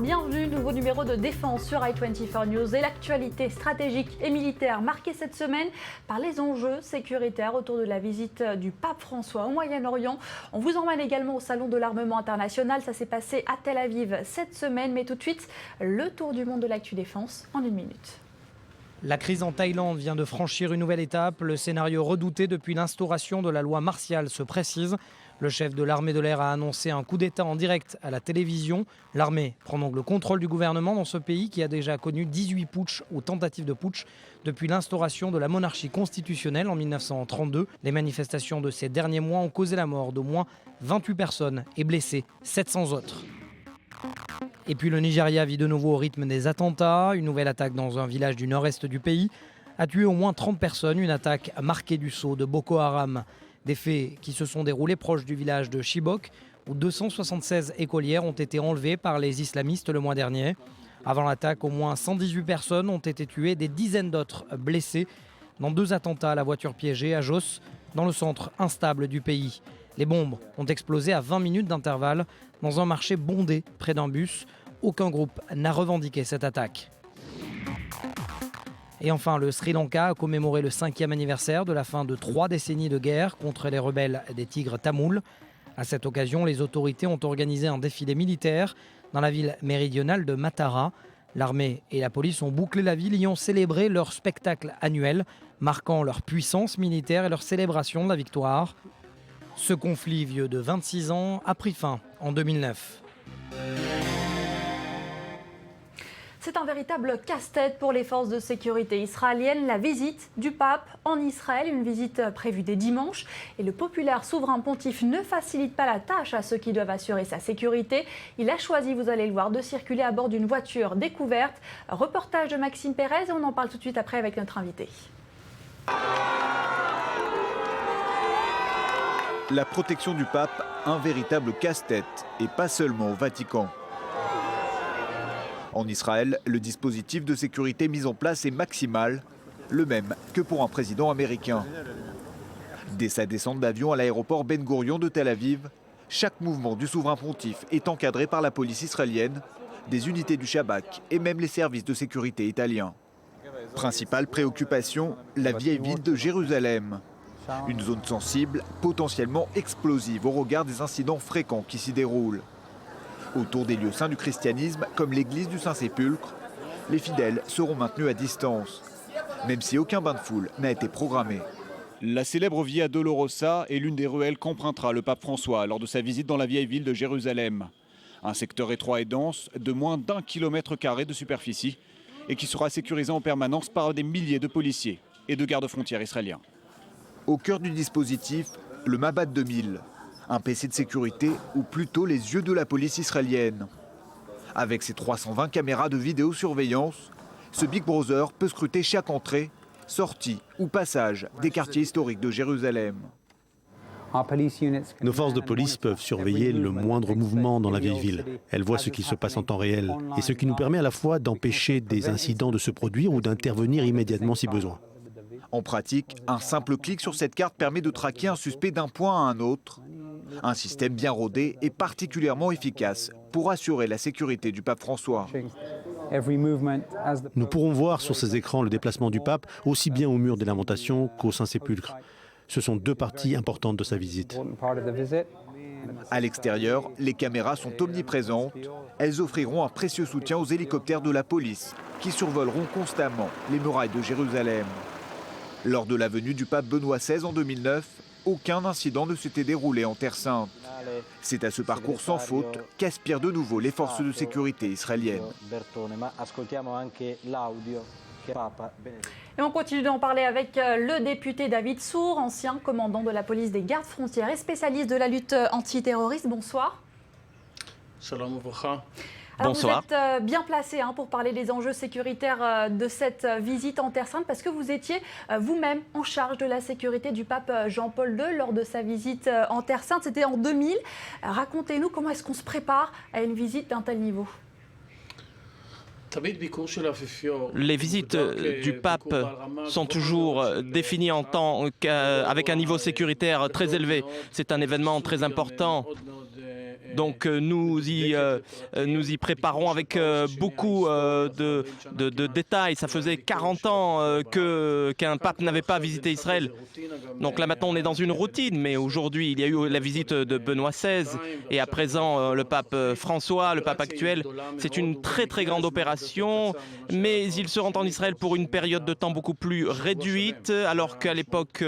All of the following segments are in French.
bienvenue, nouveau numéro de Défense sur i24 News et l'actualité stratégique et militaire marquée cette semaine par les enjeux sécuritaires autour de la visite du pape François au Moyen-Orient. On vous emmène également au Salon de l'armement international, ça s'est passé à Tel Aviv cette semaine, mais tout de suite, le tour du monde de l'actu défense en 1 minute. La crise en Thaïlande vient de franchir une nouvelle étape. Le scénario redouté depuis l'instauration de la loi martiale se précise. Le chef de l'armée de l'air a annoncé un coup d'État en direct à la télévision. L'armée prend donc le contrôle du gouvernement dans ce pays qui a déjà connu 18 putschs ou tentatives de putsch depuis l'instauration de la monarchie constitutionnelle en 1932. Les manifestations de ces derniers mois ont causé la mort d'au moins 28 personnes et blessé 700 autres. Et puis le Nigeria vit de nouveau au rythme des attentats. Une nouvelle attaque dans un village du nord-est du pays a tué au moins 30 personnes. Une attaque marquée du sceau de Boko Haram. Des faits qui se sont déroulés proche du village de Chibok, où 276 écolières ont été enlevées par les islamistes le mois dernier. Avant l'attaque, au moins 118 personnes ont été tuées, des dizaines d'autres blessées dans 2 attentats à la voiture piégée à Jos, dans le centre instable du pays. Les bombes ont explosé à 20 minutes d'intervalle dans un marché bondé près d'un bus. Aucun groupe n'a revendiqué cette attaque. Et enfin, le Sri Lanka a commémoré le 5e anniversaire de la fin de 3 décennies de guerre contre les rebelles des Tigres tamouls. À cette occasion, les autorités ont organisé un défilé militaire dans la ville méridionale de Matara. L'armée et la police ont bouclé la ville et y ont célébré leur spectacle annuel, marquant leur puissance militaire et leur célébration de la victoire. Ce conflit vieux de 26 ans a pris fin en 2009. C'est un véritable casse-tête pour les forces de sécurité israéliennes. La visite du pape en Israël, une visite prévue dès dimanche. Et le populaire souverain pontife ne facilite pas la tâche à ceux qui doivent assurer sa sécurité. Il a choisi, vous allez le voir, de circuler à bord d'une voiture découverte. Reportage de Maxime Pérez et on en parle tout de suite après avec notre invité. La protection du pape, un véritable casse-tête, et pas seulement au Vatican. En Israël, le dispositif de sécurité mis en place est maximal, le même que pour un président américain. Dès sa descente d'avion à l'aéroport Ben Gurion de Tel Aviv, chaque mouvement du souverain pontife est encadré par la police israélienne, des unités du Shabak et même les services de sécurité italiens. Principale préoccupation, la vieille ville de Jérusalem. Une zone sensible, potentiellement explosive au regard des incidents fréquents qui s'y déroulent. Autour des lieux saints du christianisme, comme l'église du Saint-Sépulcre, les fidèles seront maintenus à distance, même si aucun bain de foule n'a été programmé. La célèbre Via Dolorosa est l'une des ruelles qu'empruntera le pape François lors de sa visite dans la vieille ville de Jérusalem. Un secteur étroit et dense de moins d'1 km² de superficie et qui sera sécurisé en permanence par des milliers de policiers et de gardes-frontières israéliens. Au cœur du dispositif, le Mabat 2000, un PC de sécurité ou plutôt les yeux de la police israélienne. Avec ses 320 caméras de vidéosurveillance, ce Big Brother peut scruter chaque entrée, sortie ou passage des quartiers historiques de Jérusalem. Nos forces de police peuvent surveiller le moindre mouvement dans la vieille ville. Elles voient ce qui se passe en temps réel et ce qui nous permet à la fois d'empêcher des incidents de se produire ou d'intervenir immédiatement si besoin. En pratique, un simple clic sur cette carte permet de traquer un suspect d'un point à un autre. Un système bien rodé et particulièrement efficace pour assurer la sécurité du pape François. Nous pourrons voir sur ces écrans le déplacement du pape aussi bien au mur des lamentations qu'au Saint-Sépulcre. Ce sont 2 parties importantes de sa visite. À l'extérieur, les caméras sont omniprésentes. Elles offriront un précieux soutien aux hélicoptères de la police qui survoleront constamment les murailles de Jérusalem. Lors de la venue du pape Benoît XVI en 2009, aucun incident ne s'était déroulé en Terre Sainte. C'est à ce parcours sans faute qu'aspirent de nouveau les forces de sécurité israéliennes. Et on continue d'en parler avec le député David Sour, ancien commandant de la police des gardes frontières et spécialiste de la lutte antiterroriste. Bonsoir. Shalom uvracha. Alors bonsoir. Vous êtes bien placé pour parler des enjeux sécuritaires de cette visite en Terre Sainte parce que vous étiez vous-même en charge de la sécurité du pape Jean-Paul II lors de sa visite en Terre Sainte. C'était en 2000. Racontez-nous comment est-ce qu'on se prépare à une visite d'un tel niveau. Les visites du pape sont toujours définies en tant qu'avec un niveau sécuritaire très élevé. C'est un événement très important Donc nous y préparons avec beaucoup de détails. Ça faisait 40 ans qu'un pape n'avait pas visité Israël. Donc là maintenant on est dans une routine, mais aujourd'hui il y a eu la visite de Benoît XVI et à présent le pape François, le pape actuel. C'est une très très grande opération, mais ils se rendent en Israël pour une période de temps beaucoup plus réduite, alors qu'à l'époque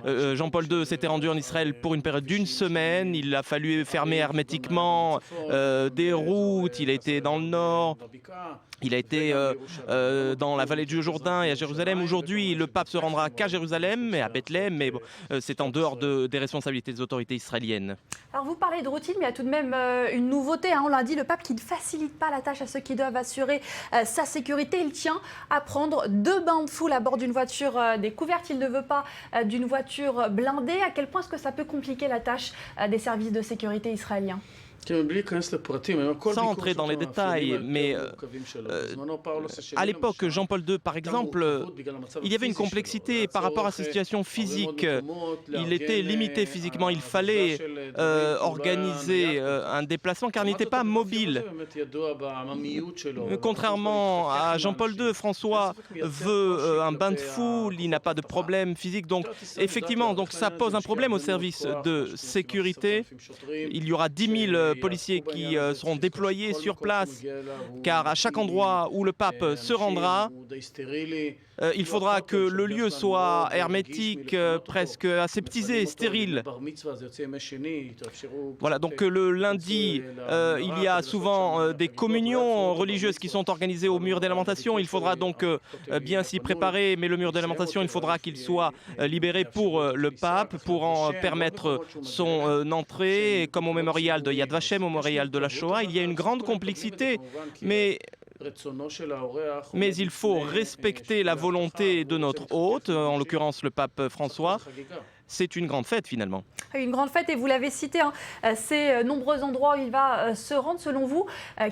Jean-Paul II s'était rendu en Israël pour une période d'1 semaine. Il a fallu fermer hermétiquement des routes, il a été dans le nord. Il a été dans la vallée du Jourdain et à Jérusalem. Aujourd'hui, le pape se rendra qu'à Jérusalem et à Bethléem, mais bon, c'est en dehors des responsabilités des autorités israéliennes. Alors vous parlez de routine, mais il y a tout de même une nouveauté. On l'a dit, le pape qui ne facilite pas la tâche à ceux qui doivent assurer sa sécurité. Il tient à prendre 2 bains de foule à bord d'une voiture découverte. Il ne veut pas d'une voiture blindée. À quel point est-ce que ça peut compliquer la tâche des services de sécurité israéliens ? Sans entrer dans les détails, mais à l'époque, Jean-Paul II, par exemple, il y avait une complexité par rapport à sa situation physique. Il était limité physiquement, il fallait organiser un déplacement car il n'était pas mobile. Contrairement à Jean-Paul II, François veut un bain de foule, il n'a pas de problème physique. Donc effectivement, ça pose un problème au service de sécurité. Il y aura 10 000 policiers qui seront déployés sur place, car à chaque endroit où le pape se rendra, il faudra que le lieu soit hermétique, presque aseptisé, stérile. Voilà, donc le lundi, il y a souvent des communions religieuses qui sont organisées au mur des lamentations. Il faudra donc bien s'y préparer, mais le mur des lamentations, il faudra qu'il soit libéré pour le pape, pour en permettre son entrée, comme au mémorial de Yad Vashem, au mémorial de la Shoah. Il y a une grande complexité, mais il faut respecter la volonté de notre hôte, en l'occurrence le pape François. C'est une grande fête finalement. Une grande fête, et vous l'avez cité, ces nombreux endroits où il va se rendre. Selon vous,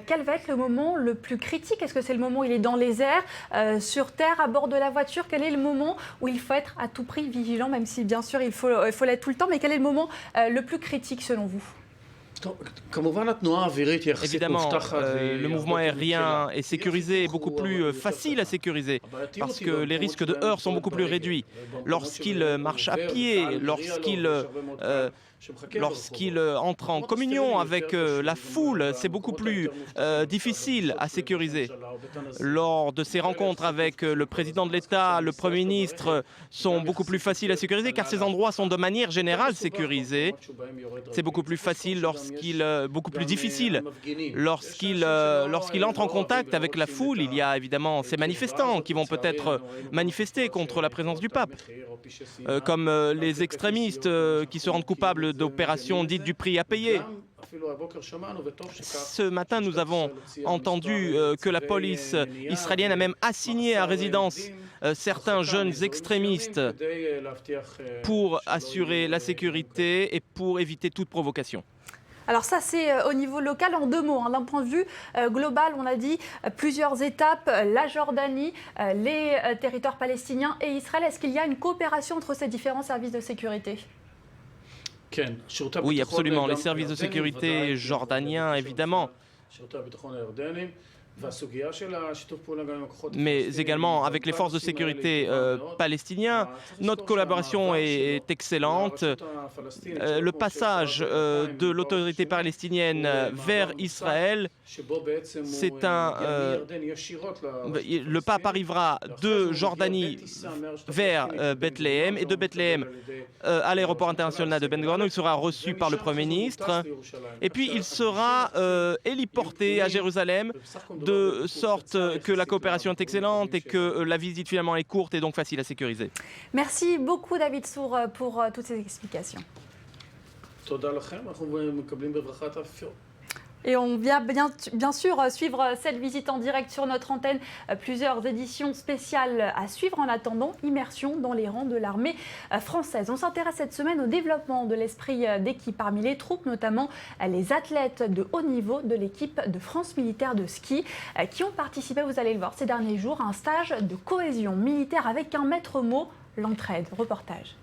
quel va être le moment le plus critique? Est-ce que c'est le moment où il est dans les airs, sur terre, à bord de la voiture? Quel est le moment où il faut être à tout prix vigilant, même si bien sûr il faut l'être tout le temps, mais quel est le moment le plus critique selon vous? Évidemment, le mouvement aérien est sécurisé, beaucoup plus facile à sécuriser, parce que les risques de heurts sont beaucoup plus réduits. Lorsqu'il marche à pied, lorsqu'il entre en communion avec la foule, c'est beaucoup plus difficile à sécuriser. Lors de ses rencontres avec le président de l'État, le Premier ministre sont beaucoup plus faciles à sécuriser, car ces endroits sont de manière générale sécurisés. C'est beaucoup plus facile beaucoup plus difficile lorsqu'il entre en contact avec la foule. Il y a évidemment ces manifestants qui vont peut-être manifester contre la présence du pape, comme les extrémistes qui se rendent coupables d'opérations dites du prix à payer. Ce matin, nous avons entendu que la police israélienne a même assigné à résidence certains jeunes extrémistes pour assurer la sécurité et pour éviter toute provocation. Alors ça, c'est au niveau local, en 2 mots. D'un point de vue global, on a dit plusieurs étapes, la Jordanie, les territoires palestiniens et Israël. Est-ce qu'il y a une coopération entre ces différents services de sécurité ? Oui, absolument. Les services de sécurité jordaniens, évidemment, mais également avec les forces de sécurité palestiniens. Notre collaboration est excellente. Le passage de l'autorité palestinienne vers Israël, le pape arrivera de Jordanie vers Bethléem et de Bethléem à l'aéroport international de Ben Gurion. Il sera reçu par le Premier ministre et puis il sera héliporté à Jérusalem, de sorte que la coopération est excellente et que la visite finalement est courte et donc facile à sécuriser. Merci beaucoup David Sour pour toutes ces explications. Et on vient bien sûr suivre cette visite en direct sur notre antenne. Plusieurs éditions spéciales à suivre. En attendant, immersion dans les rangs de l'armée française. On s'intéresse cette semaine au développement de l'esprit d'équipe parmi les troupes, notamment les athlètes de haut niveau de l'équipe de France militaire de ski qui ont participé, vous allez le voir, ces derniers jours à un stage de cohésion militaire avec un maître mot, l'entraide. Reportage.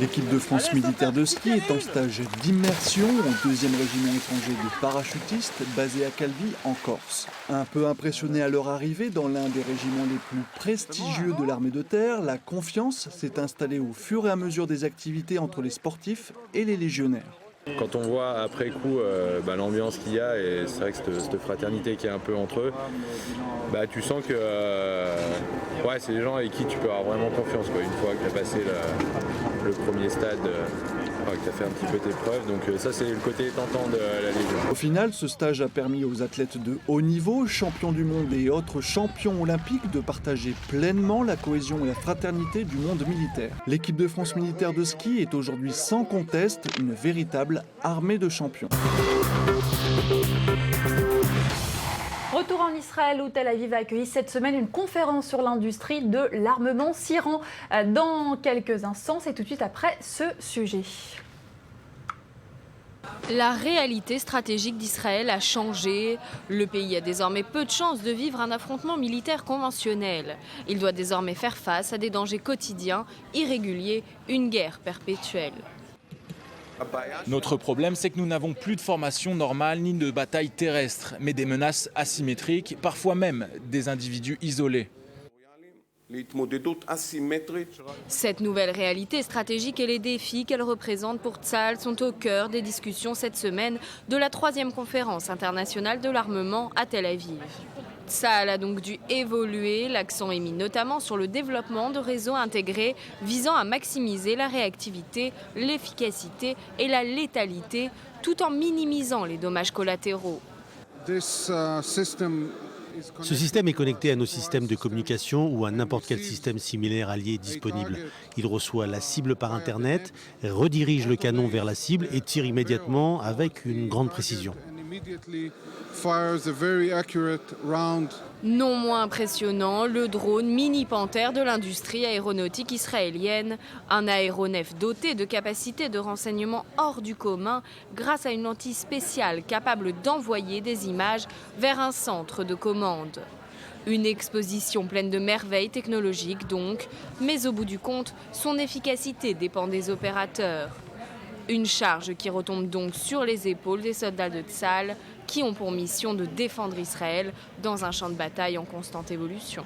L'équipe de France militaire de ski est en stage d'immersion au 2e régiment étranger de parachutistes basé à Calvi en Corse. Un peu impressionné à leur arrivée dans l'un des régiments les plus prestigieux de l'armée de terre, la confiance s'est installée au fur et à mesure des activités entre les sportifs et les légionnaires. Quand on voit après coup l'ambiance qu'il y a, et c'est vrai que cette fraternité qui est un peu entre eux, tu sens que c'est des gens avec qui tu peux avoir vraiment confiance, quoi, une fois que tu as passé le premier stade, que tu as fait un petit peu tes preuves. Donc ça, c'est le côté tentant de la Légion. Au final, ce stage a permis aux athlètes de haut niveau, champions du monde et autres champions olympiques, de partager pleinement la cohésion et la fraternité du monde militaire. L'équipe de France militaire de ski est aujourd'hui sans conteste une véritable armée de champions. Retour en Israël où Tel Aviv a accueilli cette semaine une conférence sur l'industrie de l'armement s'Iran. Dans quelques instants, c'est tout de suite après ce sujet. La réalité stratégique d'Israël a changé. Le pays a désormais peu de chances de vivre un affrontement militaire conventionnel. Il doit désormais faire face à des dangers quotidiens, irréguliers, une guerre perpétuelle. Notre problème, c'est que nous n'avons plus de formation normale ni de bataille terrestre, mais des menaces asymétriques, parfois même des individus isolés. Cette nouvelle réalité stratégique et les défis qu'elle représente pour Tsahal sont au cœur des discussions cette semaine de la 3e conférence internationale de l'armement à Tel Aviv. Tsahal a donc dû évoluer, l'accent est mis notamment sur le développement de réseaux intégrés visant à maximiser la réactivité, l'efficacité et la létalité, tout en minimisant les dommages collatéraux. Ce système est connecté à nos systèmes de communication ou à n'importe quel système similaire allié disponible. Il reçoit la cible par Internet, redirige le canon vers la cible et tire immédiatement avec une grande précision. Non moins impressionnant, le drone Mini Panther de l'industrie aéronautique israélienne, un aéronef doté de capacités de renseignement hors du commun grâce à une lentille spéciale capable d'envoyer des images vers un centre de commande. Une exposition pleine de merveilles technologiques donc, mais au bout du compte, son efficacité dépend des opérateurs. Une charge qui retombe donc sur les épaules des soldats de Tsahal qui ont pour mission de défendre Israël dans un champ de bataille en constante évolution.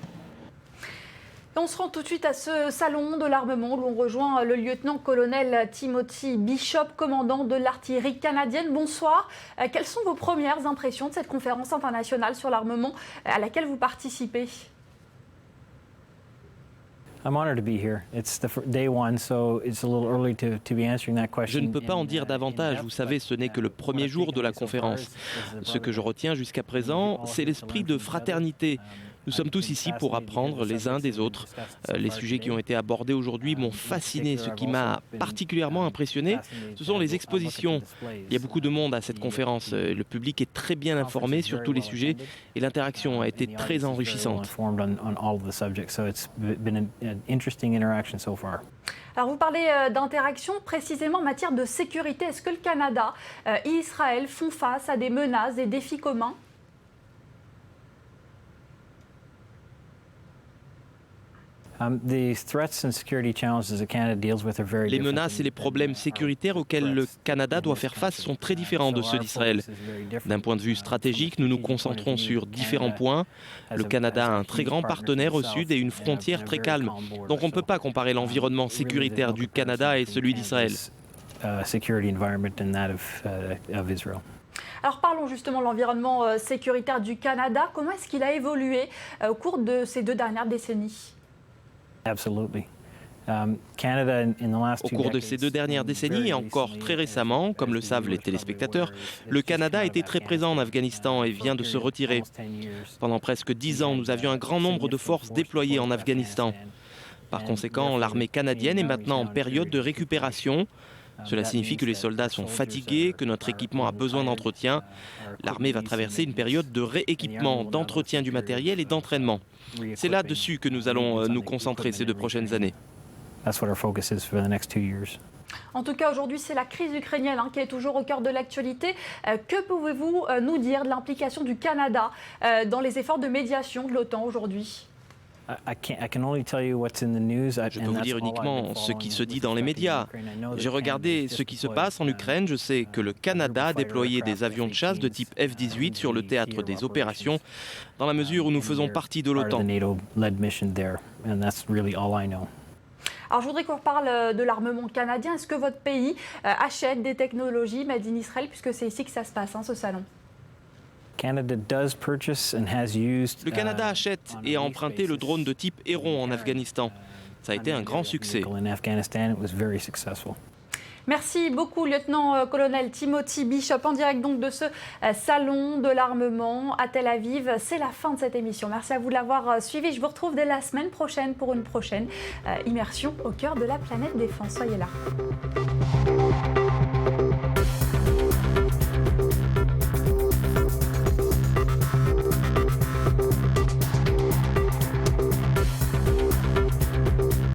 On se rend tout de suite à ce salon de l'armement où l'on rejoint le lieutenant-colonel Timothy Bishop, commandant de l'artillerie canadienne. Bonsoir. Quelles sont vos premières impressions de cette conférence internationale sur l'armement à laquelle vous participez ? Je ne peux pas en dire davantage, vous savez, ce n'est que le premier jour de la conférence. Ce que je retiens jusqu'à présent, c'est l'esprit de fraternité. Nous sommes tous ici pour apprendre les uns des autres. Les sujets qui ont été abordés aujourd'hui m'ont fasciné. Ce qui m'a particulièrement impressionné, ce sont les expositions. Il y a beaucoup de monde à cette conférence. Le public est très bien informé sur tous les sujets et l'interaction a été très enrichissante. Alors vous parlez d'interaction précisément en matière de sécurité. Est-ce que le Canada et Israël font face à des menaces, des défis communs ? Les menaces et les problèmes sécuritaires auxquels le Canada doit faire face sont très différents de ceux d'Israël. D'un point de vue stratégique, nous nous concentrons sur différents points. Le Canada a un très grand partenaire au sud et une frontière très calme. Donc on ne peut pas comparer l'environnement sécuritaire du Canada et celui d'Israël. Alors parlons justement de l'environnement sécuritaire du Canada. Comment est-ce qu'il a évolué au cours de ces 2 dernières décennies ? Au cours de ces 2 dernières décennies et encore très récemment, comme le savent les téléspectateurs, le Canada a été très présent en Afghanistan et vient de se retirer. Pendant presque 10 ans, nous avions un grand nombre de forces déployées en Afghanistan. Par conséquent, l'armée canadienne est maintenant en période de récupération. Cela signifie que les soldats sont fatigués, que notre équipement a besoin d'entretien. L'armée va traverser une période de rééquipement, d'entretien du matériel et d'entraînement. C'est là-dessus que nous allons nous concentrer ces 2 prochaines années. En tout cas, aujourd'hui, c'est la crise ukrainienne qui est toujours au cœur de l'actualité. Que pouvez-vous nous dire de l'implication du Canada dans les efforts de médiation de l'OTAN aujourd'hui ? Je peux vous dire uniquement ce qui se dit dans les médias. J'ai regardé ce qui se passe en Ukraine. Je sais que le Canada a déployé des avions de chasse de type F-18 sur le théâtre des opérations, dans la mesure où nous faisons partie de l'OTAN. Alors je voudrais qu'on reparle de l'armement canadien. Est-ce que votre pays achète des technologies made in Israel, puisque c'est ici que ça se passe, ce salon? Le Canada achète et a emprunté le drone de type Héron en Afghanistan. Ça a été un grand succès. Merci beaucoup, lieutenant-colonel Timothy Bishop, en direct donc de ce salon de l'armement à Tel Aviv. C'est la fin de cette émission. Merci à vous de l'avoir suivi. Je vous retrouve dès la semaine prochaine pour une prochaine immersion au cœur de la planète défense. Soyez là.